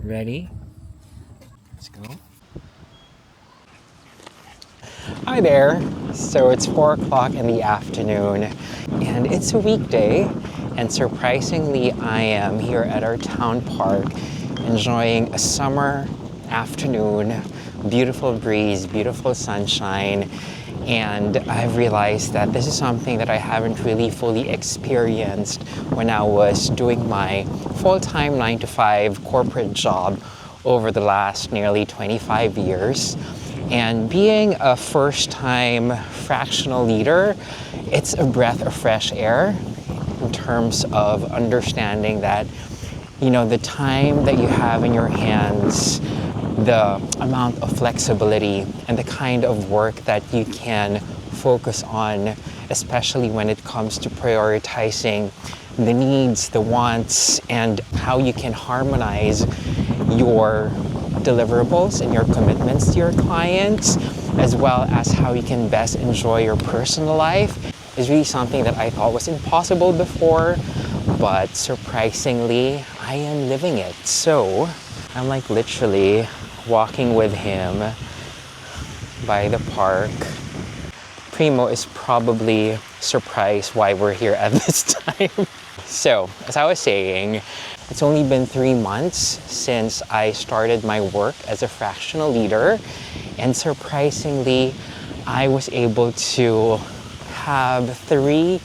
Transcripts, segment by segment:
Ready? Let's go. Hi there. So it's 4 o'clock in the afternoon and it's a weekday, and surprisingly I am here at our town park enjoying a summer afternoon, beautiful breeze, beautiful sunshine, and I've realized that this is something that I haven't really fully experienced when I was doing my full-time 9-to-5 corporate job over the last nearly 25 years. And being a first-time fractional leader, it's a breath of fresh air in terms of understanding that, the time that you have in your hands, the amount of flexibility, and the kind of work that you can focus on, especially when it comes to prioritizing the needs, the wants, and how you can harmonize your deliverables and your commitments to your clients, as well as how you can best enjoy your personal life, is really something that I thought was impossible before, but surprisingly, I am living it. So I'm like literally walking with him by the park. Primo is probably surprised why we're here at this time. So, as I was saying, it's only been 3 months since I started my work as a fractional leader, and surprisingly, I was able to have 3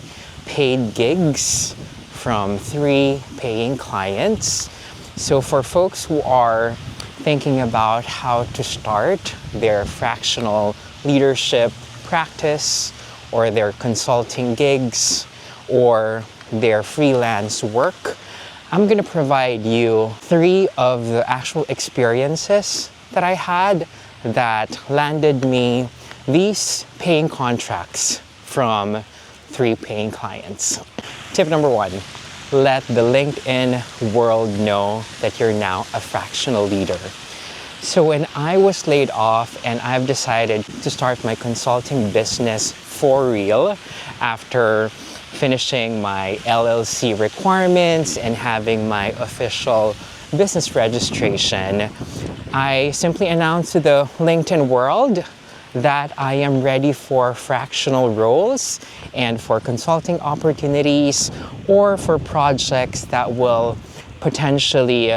paid gigs from 3 paying clients. So for folks who are thinking about how to start their fractional leadership practice, or their consulting gigs, or their freelance work, I'm going to provide you 3 of the actual experiences that I had that landed me these paying contracts from 3 paying clients. Tip number 1, let the LinkedIn world know that you're now a fractional leader. So when I was laid off and I've decided to start my consulting business for real after finishing my LLC requirements and having my official business registration, I simply announced to the LinkedIn world that I am ready for fractional roles and for consulting opportunities, or for projects that will potentially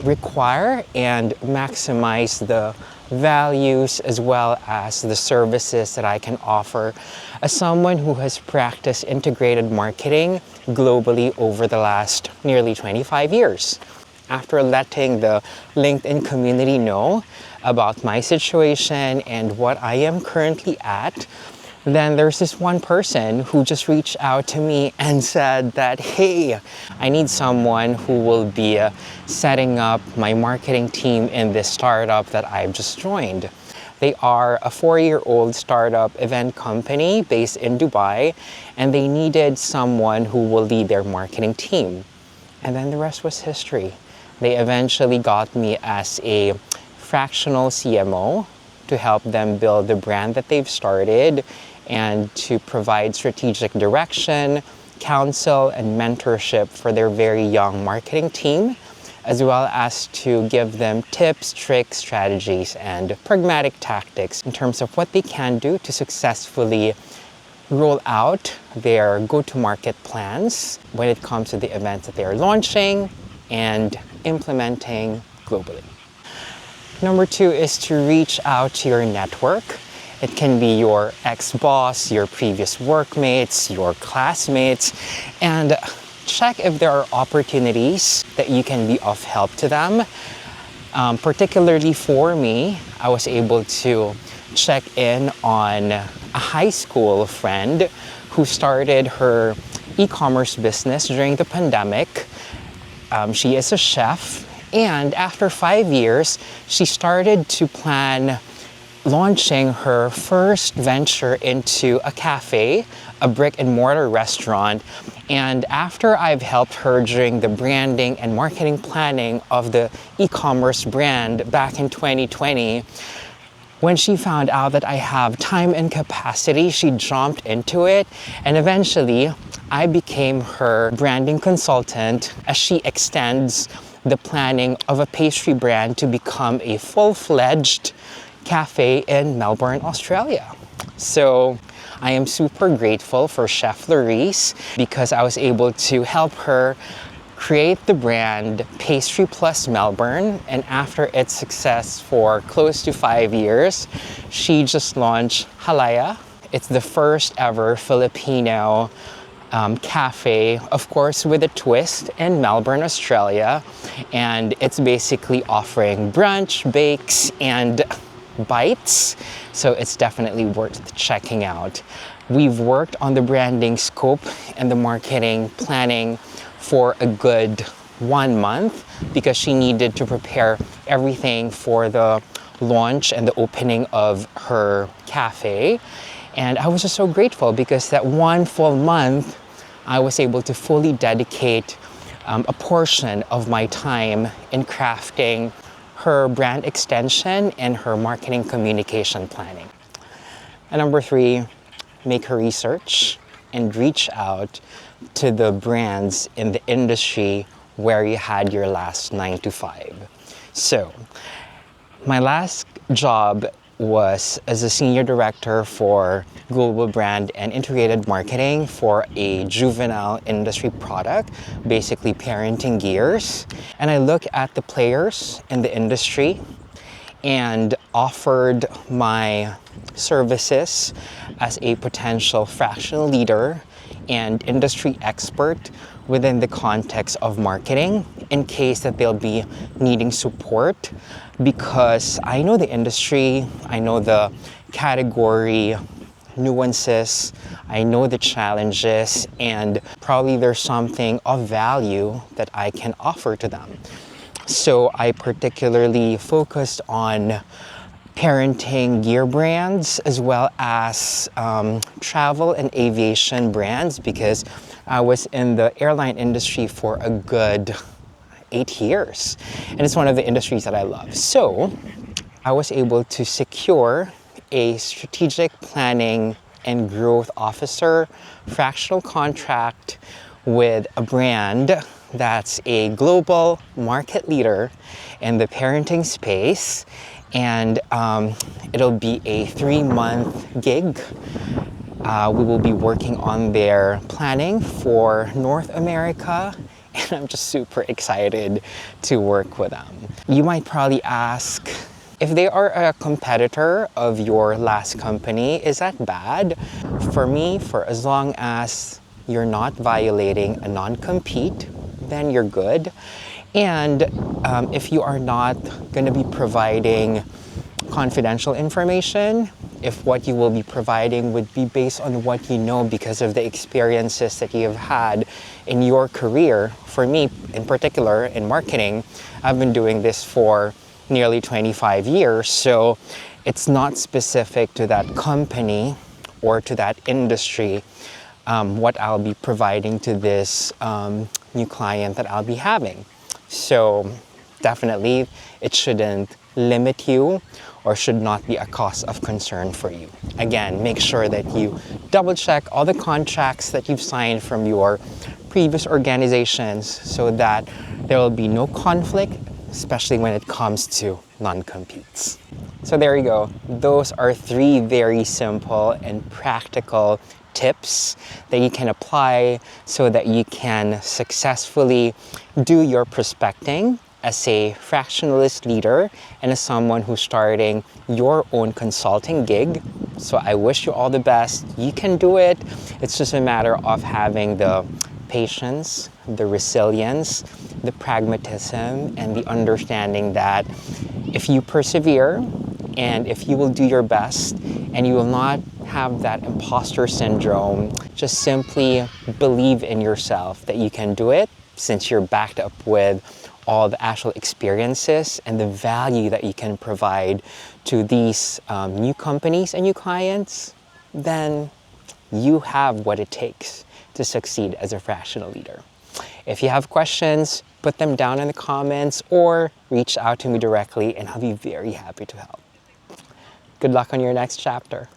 require and maximize the values as well as the services that I can offer as someone who has practiced integrated marketing globally over the last nearly 25 years. After letting the LinkedIn community know about my situation and what I am currently at, then there's this one person who just reached out to me and said that, hey, I need someone who will be setting up my marketing team in this startup that I've just joined. They are a 4-year-old startup event company based in Dubai, and they needed someone who will lead their marketing team. And then the rest was history. They eventually got me as a fractional CMO to help them build the brand that they've started, and to provide strategic direction, counsel, and mentorship for their very young marketing team, as well as to give them tips, tricks, strategies, and pragmatic tactics in terms of what they can do to successfully roll out their go-to-market plans when it comes to the events that they are launching and implementing globally. Number 2 is to reach out to your network. It can be your ex-boss, your previous workmates, your classmates, and check if there are opportunities that you can be of help to them. Particularly for me, I was able to check in on a high school friend who started her e-commerce business during the pandemic. She is a chef, and after 5 years, she started to plan launching her first venture into a cafe, a brick and mortar restaurant. And after I've helped her during the branding and marketing planning of the e-commerce brand back in 2020, when she found out that I have time and capacity, she jumped into it, and eventually I became her branding consultant as she extends the planning of a pastry brand to become a full-fledged cafe in Melbourne, Australia. So I am super grateful for Chef Larice because I was able to help her create the brand Pastry Plus Melbourne, and after its success for close to 5 years, she just launched Halaya. It's the first ever Filipino cafe, of course with a twist, in Melbourne, Australia, and it's basically offering brunch, bakes, and bites, so it's definitely worth checking out. We've worked on the branding scope and the marketing planning for a good 1 month because she needed to prepare everything for the launch and the opening of her cafe. And I was just so grateful because that 1 full month I was able to fully dedicate a portion of my time in crafting her brand extension and her marketing communication planning. And number 3, make her research and reach out to the brands in the industry where you had your last 9 to 5. So my last job was as a senior director for global brand and integrated marketing for a juvenile industry product, basically parenting gears. And I look at the players in the industry and offered my services as a potential fractional leader and industry expert within the context of marketing in case that they'll be needing support, because I know the industry, I know the category nuances, I know the challenges, and probably there's something of value that I can offer to them. So I particularly focused on parenting gear brands as well as travel and aviation brands because I was in the airline industry for a good 8 years, and it's one of the industries that I love. So I was able to secure a strategic planning and growth officer fractional contract with a brand that's a global market leader in the parenting space, and it'll be a 3-month gig. We will be working on their planning for North America, and I'm just super excited to work with them. You might probably ask, if they are a competitor of your last company, is that bad? For me, for as long as you're not violating a non-compete, then you're good. And if you are not going to be providing confidential information, if what you will be providing would be based on what you know because of the experiences that you have had in your career. For me, in particular, in marketing, I've been doing this for nearly 25 years, so it's not specific to that company or to that industry what I'll be providing to this new client that I'll be having. So definitely it shouldn't limit you or should not be a cause of concern for you. Again, make sure that you double check all the contracts that you've signed from your previous organizations so that there will be no conflict, especially when it comes to non-competes. So there you go. Those are 3 very simple and practical tips that you can apply so that you can successfully do your prospecting as a fractionalist leader and as someone who's starting your own consulting gig. So I wish you all the best. You can do it. It's just a matter of having the patience, the resilience, the pragmatism, and the understanding that if you persevere and if you will do your best and you will not have that imposter syndrome, just simply believe in yourself that you can do it, since you're backed up with all the actual experiences and the value that you can provide to these new companies and new clients, then you have what it takes to succeed as a fractional leader. If you have questions, put them down in the comments or reach out to me directly and I'll be very happy to help. Good luck on your next chapter.